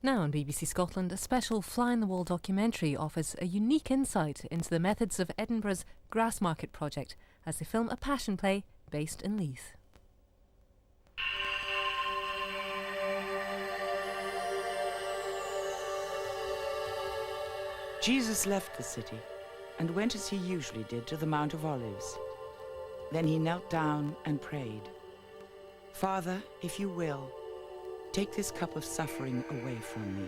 Now on BBC Scotland, a special fly-on-the-wall documentary offers a unique insight into the methods of Edinburgh's Grassmarket Project as they film a passion play based in Leith. Jesus left the city and went as he usually did to the Mount of Olives. Then he knelt down and prayed, "Father, if you will, take this cup of suffering away from me.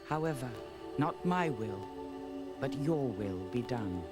However, not my will, but your will be done."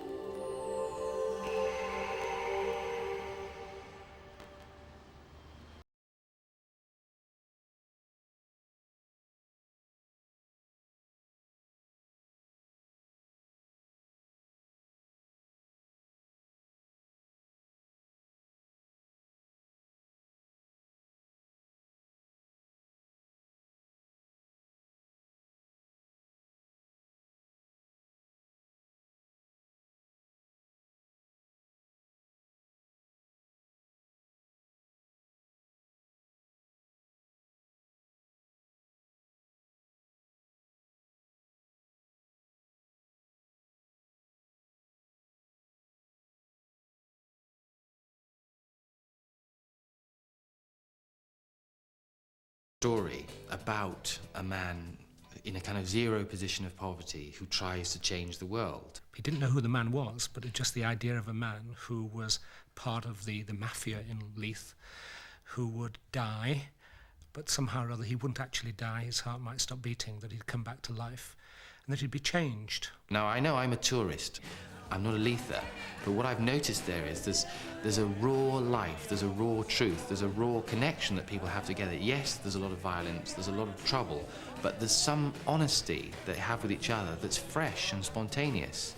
Story about a man in a kind of zero position of poverty who tries to change the world. He didn't know who the man was, but just the idea of a man who was part of the mafia in Leith, who would die, but somehow or other he wouldn't actually die, his heart might stop beating, that he'd come back to life, and that he'd be changed. Now, I know I'm a tourist. I'm not a Leither, but what I've noticed there is there's a raw life, there's a raw truth, there's a raw connection that people have together. Yes, there's a lot of violence, there's a lot of trouble, but there's some honesty that they have with each other that's fresh and spontaneous.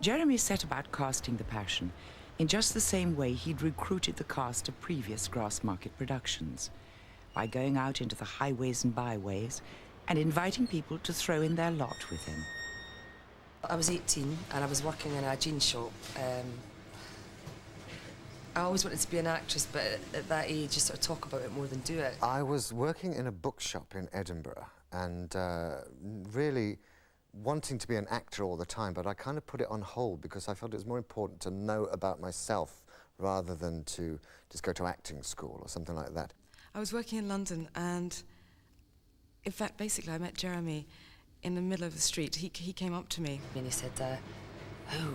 Jeremy set about casting The Passion in just the same way he'd recruited the cast of previous Grassmarket productions, by going out into the highways and byways and inviting people to throw in their lot with him. I was 18 and I was working in a jeans shop. I always wanted to be an actress, but at that age you sort of talk about it more than do it. I was working in a bookshop in Edinburgh and really wanting to be an actor all the time, but I kind of put it on hold because I felt it was more important to know about myself rather than to just go to acting school or something like that. I was working in London and in fact, basically, I met Jeremy in the middle of the street. He came up to me. And he said, oh,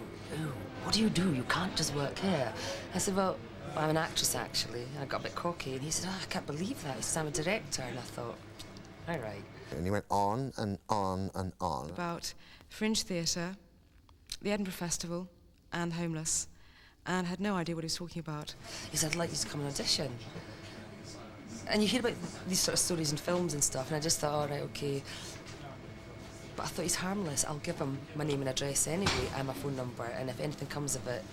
what do? You can't just work here. I said, well, I'm an actress, actually. And I got a bit cocky. And he said, I can't believe that. He said, I'm a director. And I thought, all right. And he went on and on and on. About Fringe Theatre, the Edinburgh Festival, and Homeless, and had no idea what he was talking about. He said, I'd like you to come and audition. And you hear about these sort of stories in films and stuff, and I just thought, all right, okay. But I thought, he's harmless. I'll give him my name and address anyway, and my phone number, and if anything comes of it,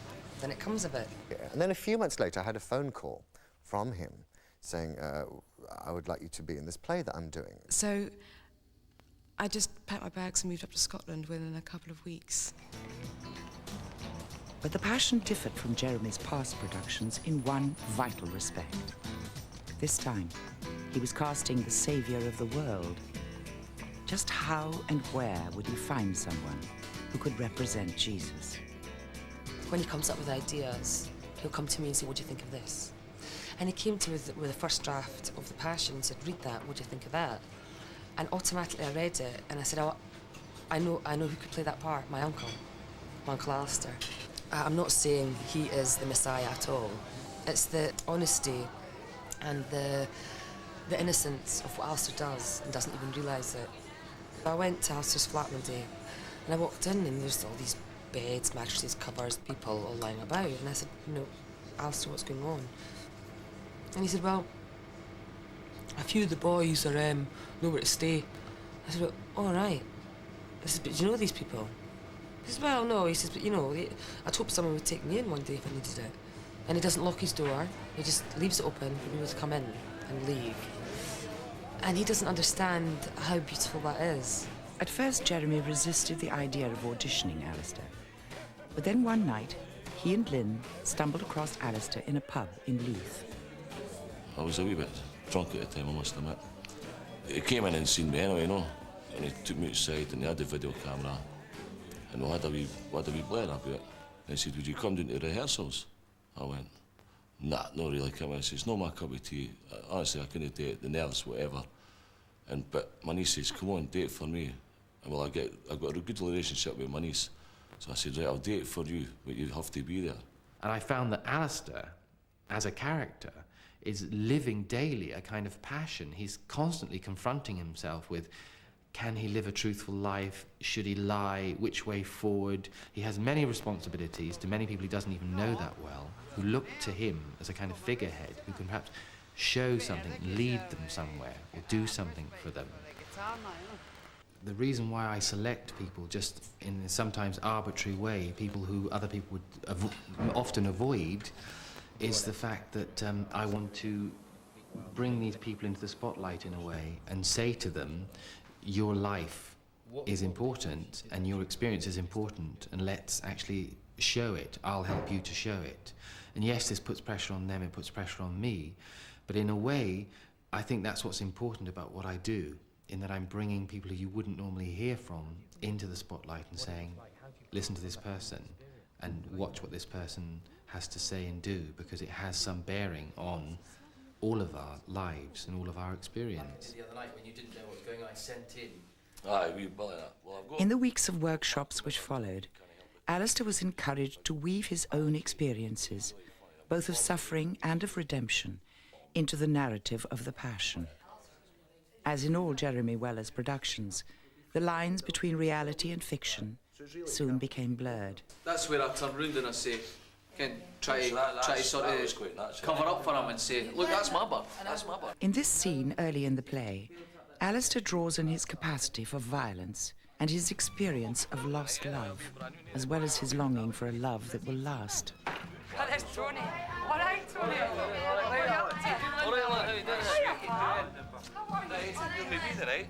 then it comes of it. Yeah. And then a few months later, I had a phone call from him saying, I would like you to be in this play that I'm doing. So I just packed my bags and moved up to Scotland within a couple of weeks. But The Passion differed from Jeremy's past productions in one vital respect. This time, he was casting the saviour of the world. Just how and where would he find someone who could represent Jesus? When he comes up with ideas, he'll come to me and say, what do you think of this? And he came to me with the first draft of The Passion and said, read that, what do you think of that? And automatically I read it, and I said, oh, I know who could play that part, my uncle Alistair. I'm not saying he is the Messiah at all. It's the honesty and the innocence of what Alistair does and doesn't even realise it. I went to Alistair's flat one day and I walked in and there's all these beds, mattresses, covers, people all lying about, and I said, Alistair, what's going on? And he said, well, a few of the boys are nowhere to stay. I said, well, all right. I said, but do you know these people? He says, well, no. He says, but I'd hope someone would take me in one day if I needed it. And he doesn't lock his door, he just leaves it open for people to come in and leave. And he doesn't understand how beautiful that is. At first, Jeremy resisted the idea of auditioning Alistair. But then one night, he and Lynn stumbled across Alistair in a pub in Leith. I was a wee bit drunk at the time, I must admit. He came in and seen me anyway, you know, and he took me outside and he had the video camera and we had a wee blur about it. And he said, would you come down to rehearsals? I went, nah, not really coming. He says, no, my cup of tea. Honestly, I couldn't do it, the nerves, whatever. But my niece says, come on, do it for me. And well, I've got a good relationship with my niece. So I said, right, I'll do it for you, but you have to be there. And I found that Alistair, as a character, is living daily a kind of passion. He's constantly confronting himself with, can he live a truthful life? Should he lie? Which way forward? He has many responsibilities to many people he doesn't even know that well, who look to him as a kind of figurehead, who can perhaps show something, lead them somewhere, or do something for them. The reason why I select people just in a sometimes arbitrary way, people who other people would often avoid, is the fact that I want to bring these people into the spotlight in a way and say to them, your life is important and your experience is important, and let's actually show it. I'll help you to show it. And yes, this puts pressure on them, it puts pressure on me, but in a way, I think that's what's important about what I do, in that I'm bringing people who you wouldn't normally hear from into the spotlight and saying, listen to this person and watch what this person has to say and do, because it has some bearing on all of our lives and all of our experience. The other night when you didn't know what was going on, I sent in. Aye, we bully that. Well, I've got... In the weeks of workshops which followed, Alistair was encouraged to weave his own experiences, both of suffering and of redemption, into the narrative of the Passion. As in all Jeremy Weller's productions, the lines between reality and fiction soon became blurred. That's where I turn round and I say, try to sort of cover up for him and say, look, that's my bird, that's my bird. In this scene early in the play, Alistair draws on his capacity for violence and his experience of lost love, as well as his longing for a love that will last. There's Tony. All right, Tony. What are you up to? All right, how you doing? How are you? You'll be there, right?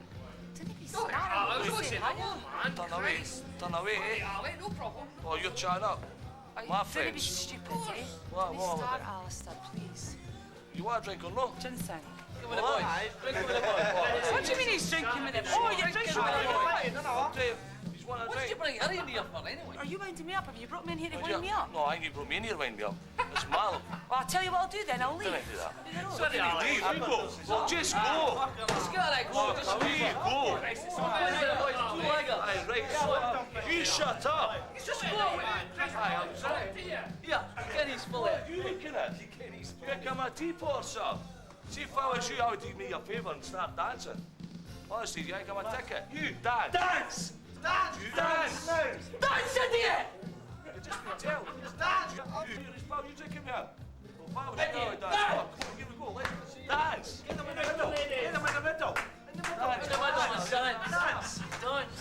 Didn't be starting. I was going to say, Turn away, eh? No problem. Oh, you're chatting up. My friends. Don't be stupid, eh? What? Start, Alistair, please. You want a drink or no? Ginseng. Drink with the boy. Drink with the boy. What do you mean he's drinking with him? Oh, you're drinking with him. No. He's one a What did you drink. bring her in here for anyway? Are you winding me up? Have you brought me in here to wind me up? No, I ain't you brought me in here to wind me up. It's Marlow. Well, I'll tell you what I'll do then. I'll leave. Don't do that. Sorry, Alex. Leave, go. Well, just go. Just get it, go. Just Leave, go. Right, You shut up. just go. Aye, I'm sorry. Here, Kenny's full of You looking at? Pick up my teapot, sir. See, if I was you, I would do me a favour and start dancing. Honestly, you ain't got my ticket. You dance. Dance! Dance! You dance. Dance, idiot! You just been tell. Dance. You drinking me out. Well, if I was you, I would dance. Come on, here we go. Let's dance. Get them in the middle. Get them in the middle. In the middle, man, son. Dance. Dance.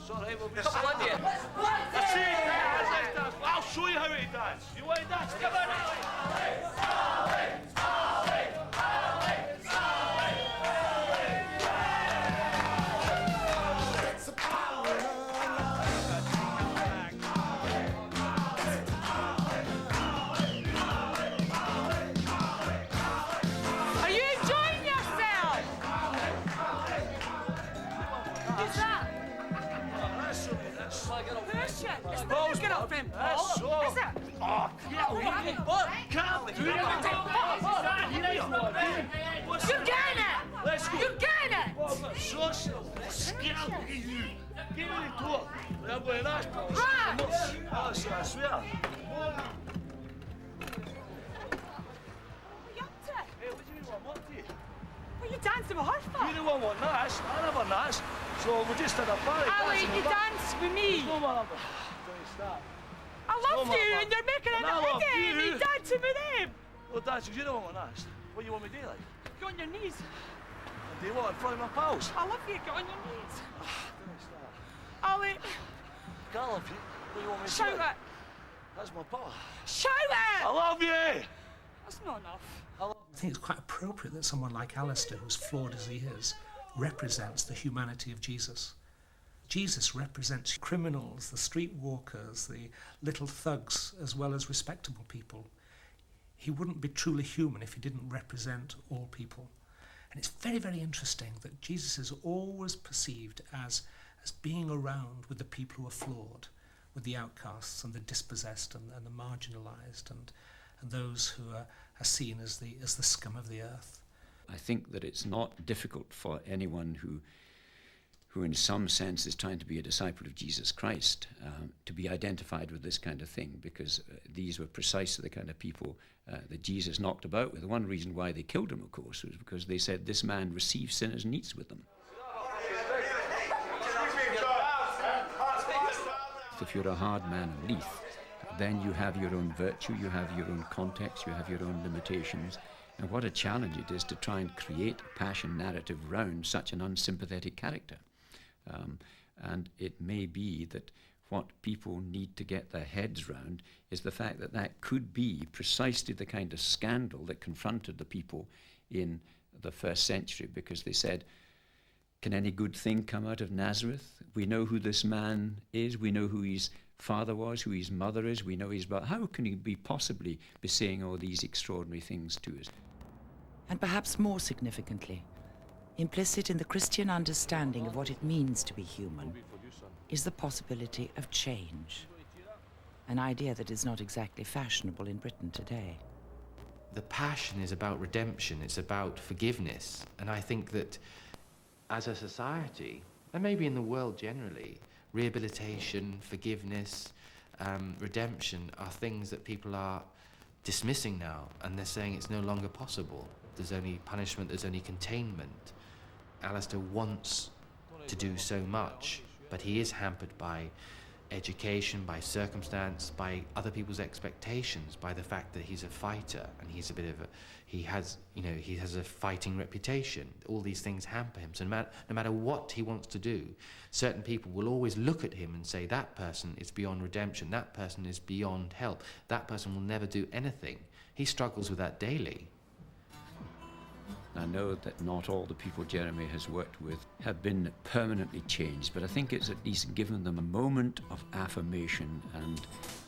Sorry, we'll be Come on, dear. That's it. I'll show you how to dance. You want to dance? Come on, Are you enjoying yourself? Who's that? Who's she? It's the looking up from Paul. Is it? Oh, You're getting it! Let's go. You're getting it! Get out of you. Get out of the door. I'm going to ask you. Right. Honestly, I swear. What are you up to? Hey, what do you mean, what do you? What are you dancing with her for? You the one want nice. I never nice. So we just had a party. Ali, you dance with me. No, man. Don't start. I love No, you, man. and you're making an And I love idiot of me you. dancing with him. Well, dancing, you don't want nice. What do you want me to do, like? Get on your knees. Do you want in front of my pals? I love you. Get on your knees. Don't start. Ali, I love you. What do you want me to shout do? it. That's my pal. Shout I it. love you. That's not enough. I think it's quite appropriate that someone like Alistair, who's flawed as he is, represents the humanity of Jesus. Jesus represents criminals, the street walkers, the little thugs, as well as respectable people. he wouldn't be truly human if he didn't represent all people. And it's very, very interesting that Jesus is always perceived as being around with the people who are flawed, with the outcasts and the dispossessed and the marginalised and those who are seen as the scum of the earth. I think that it's not difficult for anyone who in some sense is trying to be a disciple of Jesus Christ to be identified with this kind of thing, because these were precisely the kind of people that Jesus knocked about with. One reason why they killed him, of course, was because they said this man receives sinners and eats with them. If you're a hard man of Leith, then you have your own virtue, you have your own context, you have your own limitations. And what a challenge it is to try and create a passion narrative round such an unsympathetic character. And it may be that what people need to get their heads round is the fact that that could be precisely the kind of scandal that confronted the people in the first century, because they said, can any good thing come out of Nazareth? We know who this man is, we know who his father was, who his mother is, we know his brother. How can he possibly be saying all these extraordinary things to us? And perhaps more significantly, implicit in the Christian understanding of what it means to be human is the possibility of change, an idea that is not exactly fashionable in Britain today. The passion is about redemption, it's about forgiveness, and I think that as a society, and maybe in the world generally, rehabilitation, forgiveness, redemption are things that people are dismissing now, and they're saying it's no longer possible. There's only punishment, there's only containment. Alistair wants to do so much, but he is hampered by education, by circumstance, by other people's expectations, by the fact that he's a fighter and he has a fighting reputation. All these things hamper him. So no matter what he wants to do, certain people will always look at him and say, that person is beyond redemption, that person is beyond help, that person will never do anything. He struggles with that daily. I know that not all the people Jeremy has worked with have been permanently changed, but I think it's at least given them a moment of affirmation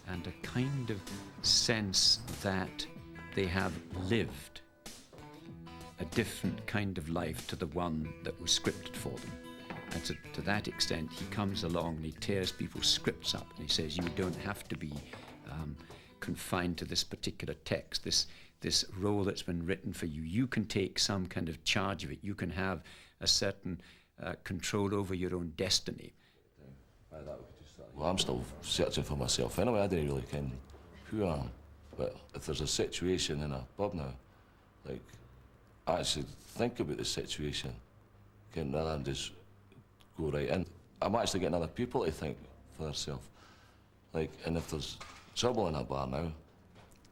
and a kind of sense that they have lived a different kind of life to the one that was scripted for them. And to that extent, he comes along and he tears people's scripts up and he says, you don't have to be confined to this particular text, this role that's been written for you. You can take some kind of charge of it. You can have a certain control over your own destiny. Well, I'm still searching for myself anyway. I don't really ken who I am. But if there's a situation in a pub now, like, I actually think about the situation, rather than just go right in. I'm actually getting other people to think for themselves. Like, and if there's trouble in a bar now,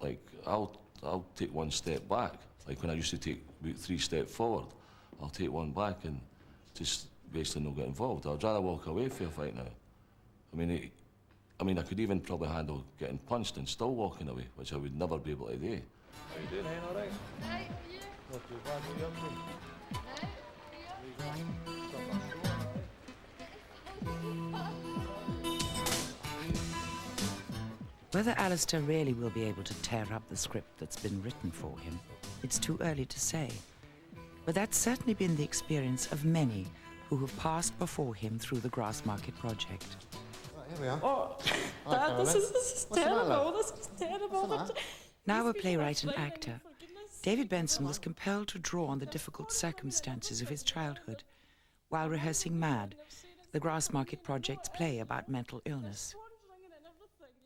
like, I'll take one step back. Like when I used to take about 3 steps forward, I'll take one back and just basically not get involved. I'd rather walk away from a fight now. I mean, I could even probably handle getting punched and still walking away, which I would never be able to do. How you doing, Hen? All right? Hey, you? Not too bad. What are you up to? Whether Alistair really will be able to tear up the script that's been written for him, it's too early to say. But that's certainly been the experience of many who have passed before him through the Grassmarket Project. Right, here we are. Oh, Dad, this is terrible. This is terrible. Now a playwright and actor, David Benson was compelled to draw on the difficult circumstances of his childhood while rehearsing Mad, the Grassmarket Project's play about mental illness.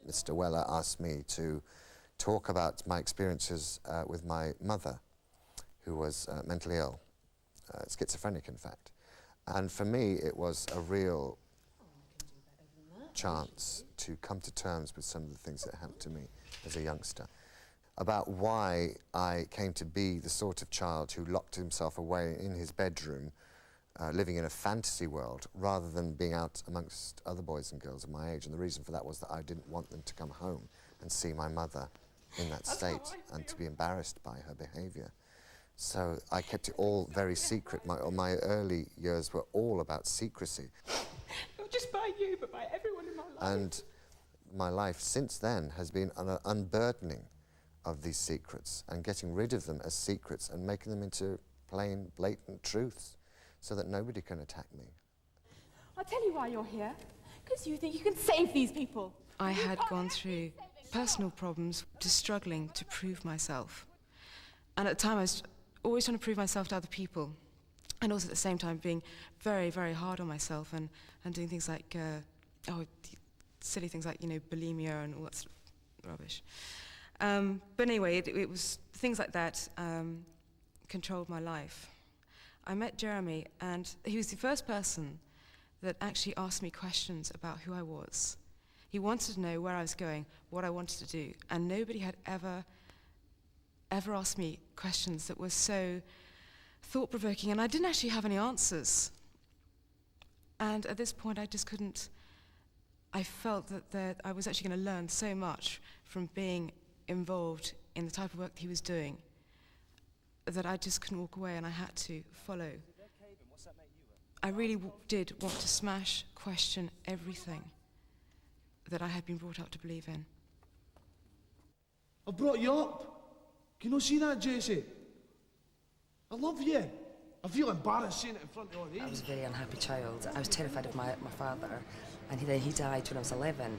Mr. Weller asked me to talk about my experiences with my mother, who was mentally ill, schizophrenic in fact. And for me, it was a real chance to come to terms with some of the things that happened to me as a youngster, about why I came to be the sort of child who locked himself away in his bedroom, living in a fantasy world, rather than being out amongst other boys and girls of my age. And the reason for that was that I didn't want them to come home and see my mother in that state and to be embarrassed by her behaviour. So I kept it all very secret. My early years were all about secrecy. Not just by you, but by everyone in my life. And my life since then has been an unburdening of these secrets and getting rid of them as secrets and making them into plain, blatant truths so that nobody can attack me. I'll tell you why you're here. Because you think you can save these people. I had gone through personal problems, just struggling to prove myself. And at the time I was always trying to prove myself to other people. And also at the same time being very, very hard on myself and doing things like, silly things like, bulimia and all that sort of rubbish. But anyway, it was things like that controlled my life. I met Jeremy, and he was the first person that actually asked me questions about who I was. He wanted to know where I was going, what I wanted to do, and nobody had ever asked me questions that were so thought-provoking, and I didn't actually have any answers. And at this point, I just couldn't. I felt that I was actually going to learn so much from being involved in the type of work that he was doing that I just couldn't walk away, and I had to follow. I really did want to smash, question everything that I had been brought up to believe in. I brought you up. Can you not see that, JC? I love you. I feel embarrassed saying it in front of all these. I was a very unhappy child. I was terrified of my father, and he died when I was 11.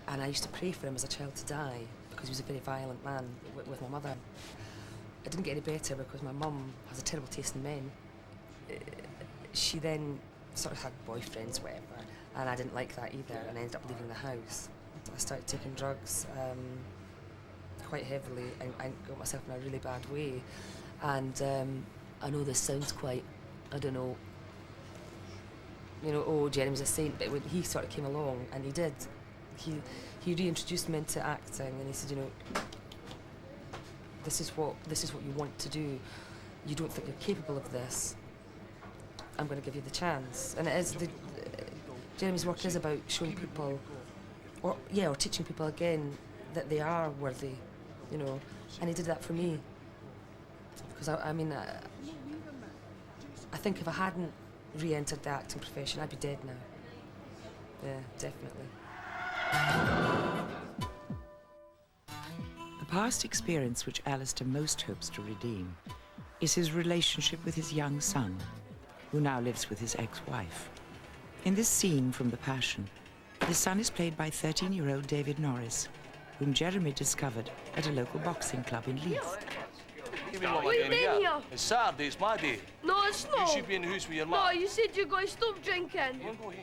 And I used to pray for him as a child to die because he was a very violent man with my mother. It didn't get any better because my mum has a terrible taste in men. She then sort of had boyfriends, whatever, and I didn't like that either, and I ended up leaving the house. I started taking drugs quite heavily and I got myself in a really bad way. And I know this sounds quite, I don't know, oh, Jeremy's a saint, but when he sort of came along, and he did, he reintroduced me into acting, and he said, this is what you want to do. You don't think you're capable of this. I'm going to give you the chance. And it is Jeremy's work is about showing people, or teaching people again that they are worthy, And he did that for me. Because I think if I hadn't re-entered the acting profession, I'd be dead now. Yeah, definitely. The past experience which Alistair most hopes to redeem is his relationship with his young son, who now lives with his ex-wife. In this scene from The Passion, his son is played by 13-year-old David Norris, whom Jeremy discovered at a local boxing club in Leith. What are you doing here? It's Saturday, it's my day. No, it's not. You should be in the house with your mum. No, you said you're going to stop drinking. Don't go home.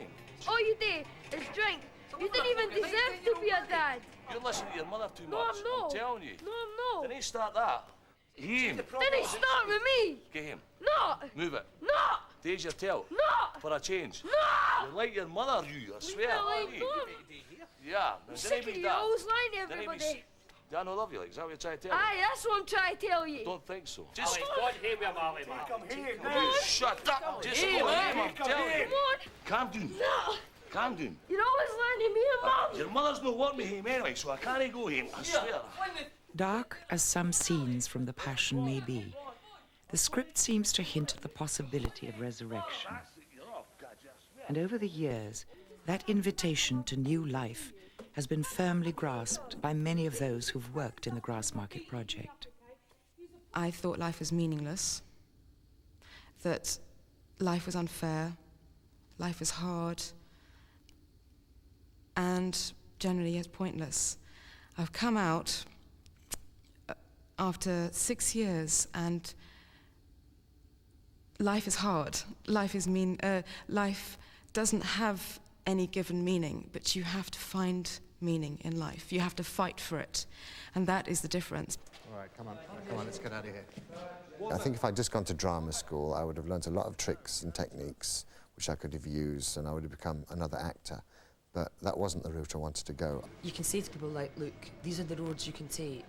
All you do is drink. You didn't even deserve to be a dad. You're listening to your mother too much. No, I'm not. I'm telling you. No, I'm not. Didn't start that. Him. Didn't start with me. Get him. No. Move it. No. There's your tail. No. For a change. No. You're like your mother, you, I swear. Yeah. I'm sick of you always lying to everybody. I don't love you, like, is that what you're trying to tell me? Aye, that's what I'm trying to tell you. Don't think so. Just God hear me, Marley, man. Come here. Shut up. Just go home, I'm telling you. Come on. Calm down. No. Calm down. You're always lying to me and Mum. Your mother's not wanting me home anyway, so I can't go home, I swear. Dark as some scenes from The Passion may be, the script seems to hint at the possibility of resurrection. And over the years, that invitation to new life has been firmly grasped by many of those who've worked in the Grassmarket Project. I thought life was meaningless, that life was unfair, life was hard, and generally it's pointless. I've come out after 6 years, and life is hard. Life is life doesn't have any given meaning, but you have to find meaning in life. You have to fight for it, and that is the difference. All right, come on, let's get out of here. I think if I'd just gone to drama school, I would have learnt a lot of tricks and techniques which I could have used, and I would have become another actor. But that wasn't the route I wanted to go. You can say to people like, look, these are the roads you can take,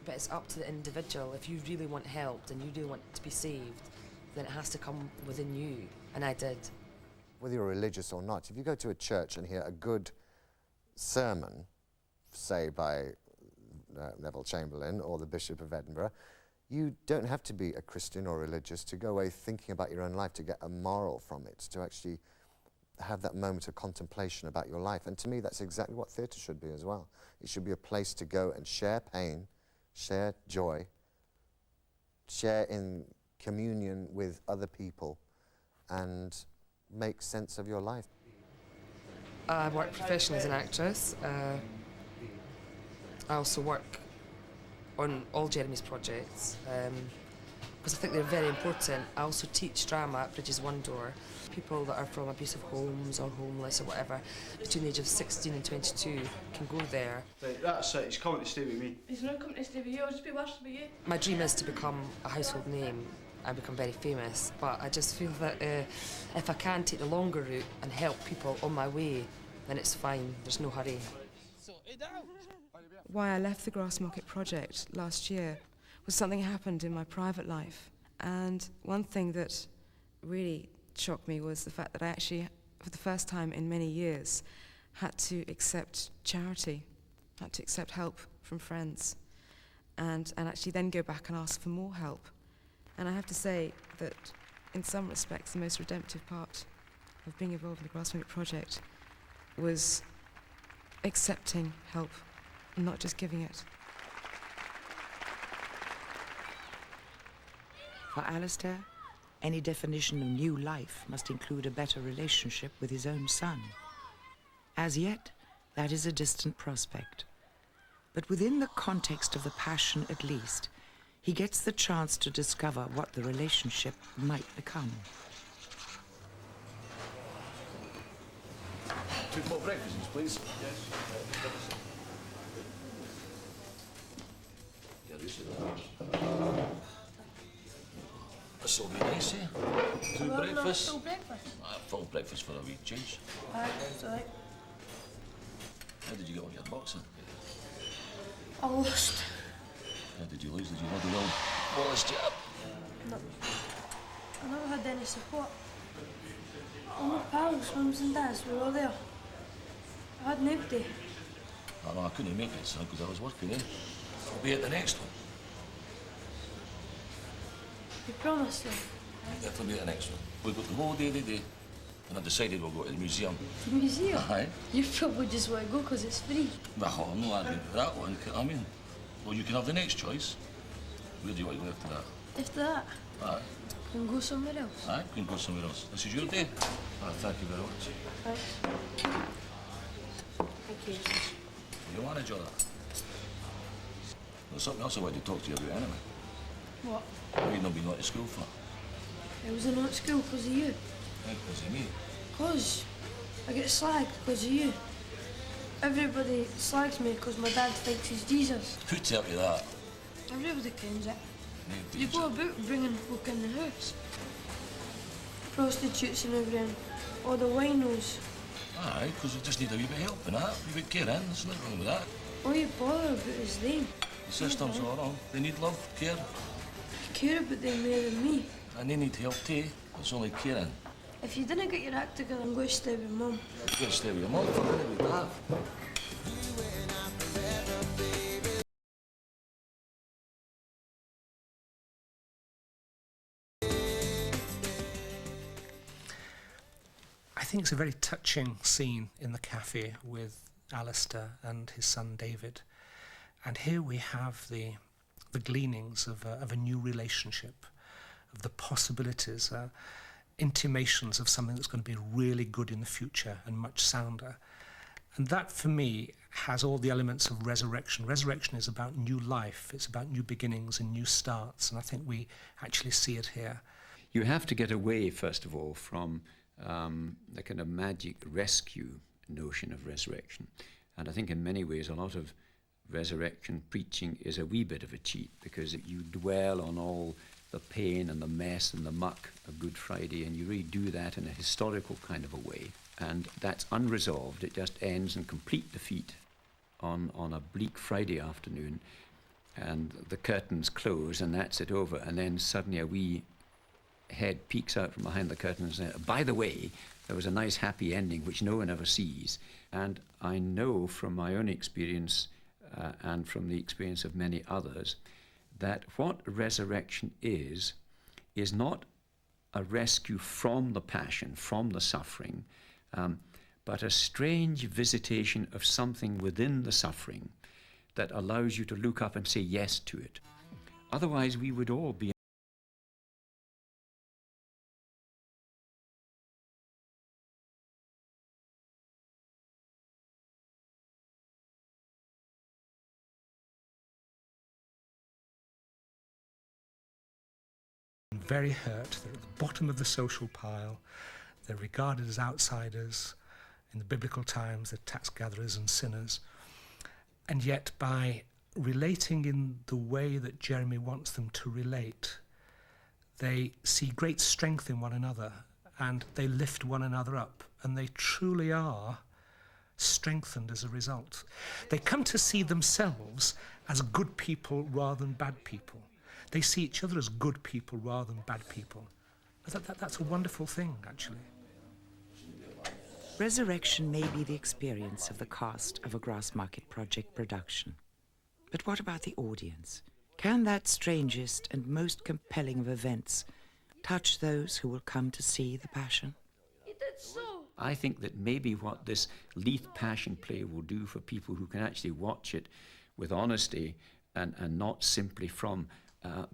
but it's up to the individual. If you really want help and you really want to be saved, then it has to come within you, and I did. Whether you're religious or not, if you go to a church and hear a good sermon, say by Neville Chamberlain or the Bishop of Edinburgh, you don't have to be a Christian or religious to go away thinking about your own life, to get a moral from it, to actually have that moment of contemplation about your life. And to me, that's exactly what theatre should be as well. It should be a place to go and share pain, share joy, share in communion with other people, and make sense of your life. I work professionally as an actress. I also work on all Jeremy's projects, because I think they're very important. I also teach drama at Bridges One Door. People that are from abusive homes or homeless or whatever, between the age of 16 and 22 can go there. Right, that's it, he's coming to stay with me. He's not coming to stay with you, I'll just be worse with you. My dream is to become a household name and become very famous, but I just feel that if I can take the longer route and help people on my way, then it's fine, there's no hurry. Why I left the Grassmarket Project last year was something happened in my private life. And one thing that really shocked me was the fact that I actually, for the first time in many years, had to accept charity, had to accept help from friends, and actually then go back and ask for more help. And I have to say that, in some respects, the most redemptive part of being involved in the Grassmarket Project was accepting help and not just giving it. For Alistair, any definition of new life must include a better relationship with his own son. As yet, that is a distant prospect. But within the context of the passion at least, he gets the chance to discover what the relationship might become. 2 more breakfasts, please. Yes. This'll be nice, eh? 2 breakfasts. Full breakfast? Full breakfast for a wee change. That's alright. How did you get on your boxing? I lost. How did you lose? Did you have the old Wallace jab? No. I never had any support. All my pals, mums and dads, were all there. I had nobody. Oh, no, I couldn't make it, son, because I was working, eh? I'll be at the next one. You promised them? Definitely be at the next one. We've got the whole day today, and I decided we'll go to the museum. The museum? Aye. You probably just want to go because it's free. Well, I'm not arguing for that one, I mean. Well, you can have the next choice. Where do you want to go after that? After that, Aye. we can go somewhere else. Aye, we can go somewhere else. This is your day. Thank you very much. Thanks. Thank you. You want to enjoy that? There's something else I wanted to talk to you about anyway. What? What you've not been going to school for? I was not at school because of you. Why, because of me? Because I get slagged because of you. Everybody slags me because my dad thinks he's Jesus. Who tell you that? Everybody kens it. Nobody You go about bringing folk in the house. Prostitutes and everything. All the winos. Aye, because we just need a wee bit of help in that. A wee bit of care in, there's nothing wrong with that. All you bother about is them. The system's all wrong. They need love, care, You care about them more than me. and they need help too. It's only caring. If you didn't get your act together, I'm going to stay with Mum. You're going to stay with your mum for dinner with Dad. I think it's a very touching scene in the cafe with Alistair and his son David. And here we have the gleanings of a new relationship, of the possibilities, intimations of something that's going to be really good in the future and much sounder. And that, for me, has all the elements of resurrection. Resurrection is about new life. It's about new beginnings and new starts. And I think we actually see it here. You have to get away, first of all, from the kind of magic rescue notion of resurrection. And I think in many ways a lot of resurrection preaching is a wee bit of a cheat, because you dwell on all the pain and the mess and the muck of Good Friday, and you really do that in a historical kind of a way. And that's unresolved. It just ends in complete defeat on a bleak Friday afternoon, and the curtains close and that's it over. And then suddenly a wee head peeks out from behind the curtain and says, by the way, there was a nice happy ending which no one ever sees. And I know from my own experience and from the experience of many others that what resurrection is not a rescue from the passion, from the suffering, but a strange visitation of something within the suffering that allows you to look up and say yes to it. Otherwise, we would all be very hurt. They're at the bottom of the social pile. They're regarded as outsiders. In the biblical times, they're tax gatherers and sinners. And yet, by relating in the way that Jeremy wants them to relate, they see great strength in one another, and they lift one another up, and they truly are strengthened as a result. They come to see themselves as good people rather than bad people. They see each other as good people rather than bad people. That's a wonderful thing, actually. Resurrection may be the experience of the cast of a Grassmarket Project production. But what about the audience? Can that strangest and most compelling of events touch those who will come to see the Passion? I think that maybe what this Leith Passion play will do for people who can actually watch it with honesty and not simply from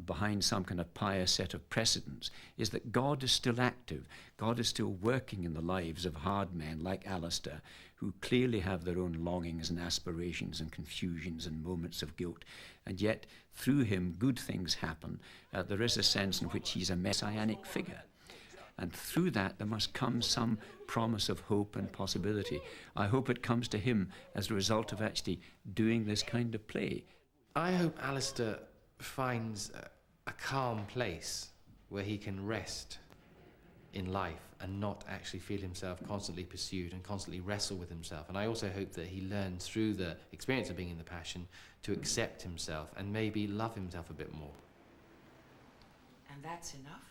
behind some kind of pious set of precedents, is that God is still active. God is still working in the lives of hard men like Alistair, who clearly have their own longings and aspirations and confusions and moments of guilt. And yet, through him, good things happen. There is a sense in which he's a messianic figure. And through that, there must come some promise of hope and possibility. I hope it comes to him as a result of actually doing this kind of play. I hope Alistair finds a calm place where he can rest in life and not actually feel himself constantly pursued and constantly wrestle with himself. And I also hope that he learns through the experience of being in the Passion to accept himself and maybe love himself a bit more. And that's enough?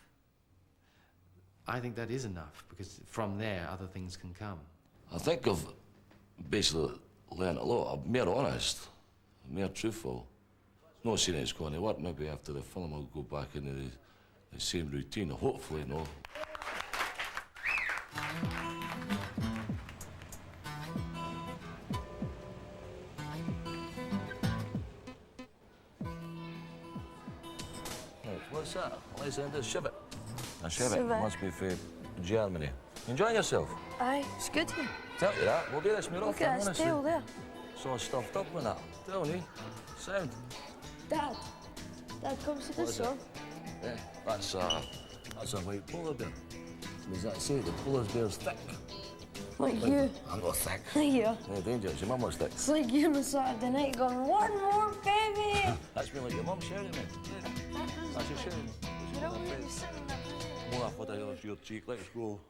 I think that is enough, because from there other things can come. I think I've basically learned a lot. I'm more honest, more truthful. Not saying it's going to work. Maybe after the film I'll go back into the same routine, hopefully, no. Right, what's that? Alexander Civet. A Civet must be from Germany. Enjoying yourself? Aye, it's good here. Tell you that. We'll do this more often. Look at his tail there. So stuffed up with that. Tell me. Sound. Dad, come see this one. Yeah, that's a white polar bear. Does that say the polar bear's thick? Like you. I'm not thick. Yeah. No danger, your mum was thick. It's like you on a Saturday night going, one more, baby! That's me like your mum shouting me. That's your shouting. You don't need to sit in that. More off what I have your cheek, let's go.